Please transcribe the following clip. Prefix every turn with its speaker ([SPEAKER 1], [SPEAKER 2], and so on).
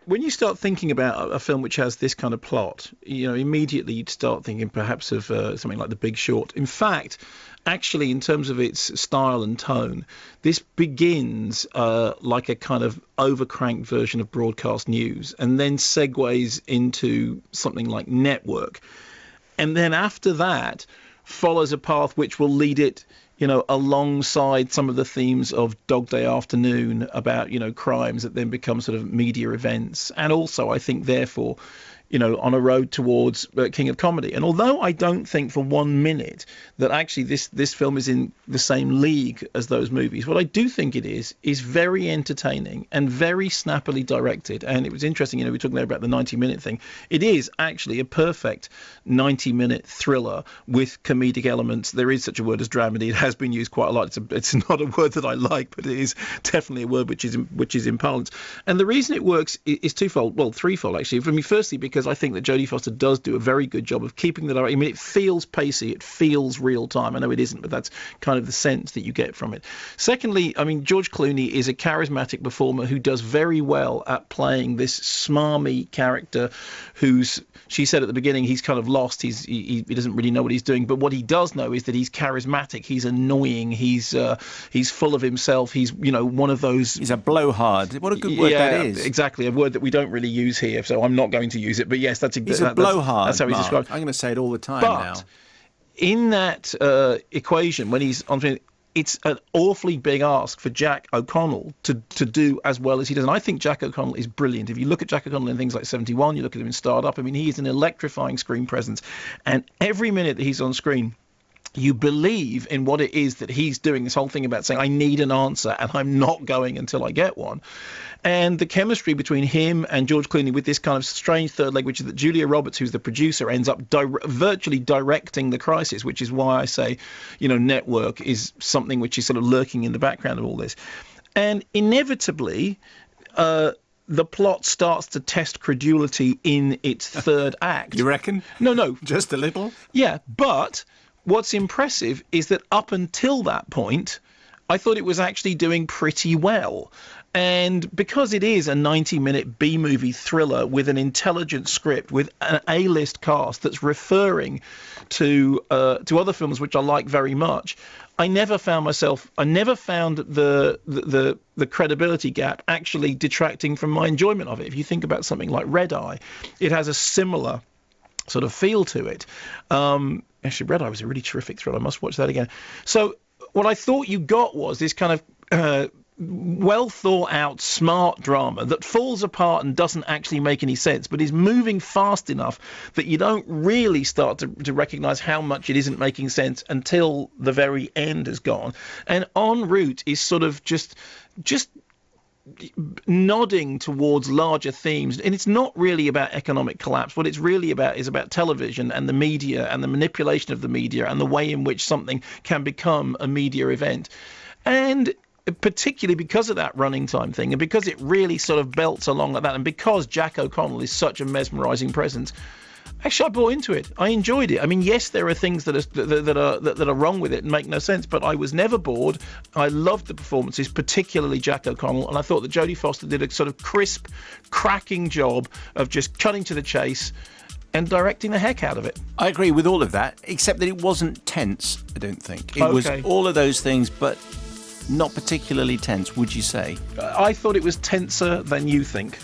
[SPEAKER 1] when you start thinking about a film which has this kind of plot, immediately you'd start thinking perhaps of something like The Big Short. In fact, actually, in terms of its style and tone, this begins like a kind of overcranked version of broadcast news and then segues into something like network. And then after that follows a path which will lead it alongside some of the themes of Dog Day Afternoon about, crimes that then become sort of media events. And also, I think, therefore, on a road towards King of Comedy. And although I don't think for 1 minute that actually this film is in the same league as those movies, what I do think it is very entertaining and very snappily directed. And it was interesting, we were talking there about the 90-minute thing. It is actually a perfect 90-minute thriller with comedic elements. There is such a word as dramedy. It has been used quite a lot. It's not a word that I like, but it is definitely a word which is in parlance. And the reason it works is twofold, well, threefold actually. For me, firstly, because I think that Jodie Foster does do a very good job of keeping that. I mean, it feels pacey, it feels real time. I know it isn't, but that's kind of the sense that you get from it. Secondly, I mean, George Clooney is a charismatic performer who does very well at playing this smarmy character who's, she said at the beginning, he's kind of lost. He doesn't really know what he's doing. But what he does know is that he's charismatic. He's annoying. He's full of himself. He's, one of those.
[SPEAKER 2] He's a blowhard. What a good word that is.
[SPEAKER 1] Exactly. A word that we don't really use here. So I'm not going to use it. But yes, that's exactly.
[SPEAKER 2] He's a blowhard.
[SPEAKER 1] That's how he's described.
[SPEAKER 2] I'm going to say it all the time now.
[SPEAKER 1] But in that equation, when he's on screen, it's an awfully big ask for Jack O'Connell to do as well as he does. And I think Jack O'Connell is brilliant. If you look at Jack O'Connell in things like 71, you look at him in Startup, I mean, he is an electrifying screen presence. And every minute that he's on screen, you believe in what it is that he's doing, this whole thing about saying, I need an answer and I'm not going until I get one. And the chemistry between him and George Clooney with this kind of strange third leg, which is that Julia Roberts, who's the producer, ends up virtually directing the crisis, which is why I say, Network is something which is sort of lurking in the background of all this. And inevitably, the plot starts to test credulity in its third act.
[SPEAKER 2] You reckon?
[SPEAKER 1] No.
[SPEAKER 2] Just a little?
[SPEAKER 1] Yeah, but what's impressive is that up until that point, I thought it was actually doing pretty well. And because it is a 90-minute B-movie thriller with an intelligent script, with an A-list cast that's referring to other films which I like very much, I never found the credibility gap actually detracting from my enjoyment of it. If you think about something like Red Eye, it has a similar sort of feel to it. Actually, Red Eye was a really terrific thriller. I must watch that again. So what I thought you got was this kind of well thought out, smart drama that falls apart and doesn't actually make any sense, but is moving fast enough that you don't really start to recognize how much it isn't making sense until the very end has gone. And en route is sort of just nodding towards larger themes, and it's not really about economic collapse. What it's really about is about television and the media and the manipulation of the media and the way in which something can become a media event. And particularly because of that running time thing, and because it really sort of belts along like that, and because Jack O'Connell is such a mesmerising presence, actually I bought into it. I enjoyed it. I mean, yes, there are things that are wrong with it and make no sense, but I was never bored. I loved the performances, particularly Jack O'Connell, and I thought that Jodie Foster did a sort of crisp, cracking job of just cutting to the chase and directing the heck out of it.
[SPEAKER 2] I agree with all of that, except that it wasn't tense, I don't think. It was all of those things, but not particularly tense, would you say?
[SPEAKER 1] I thought it was tenser than you think.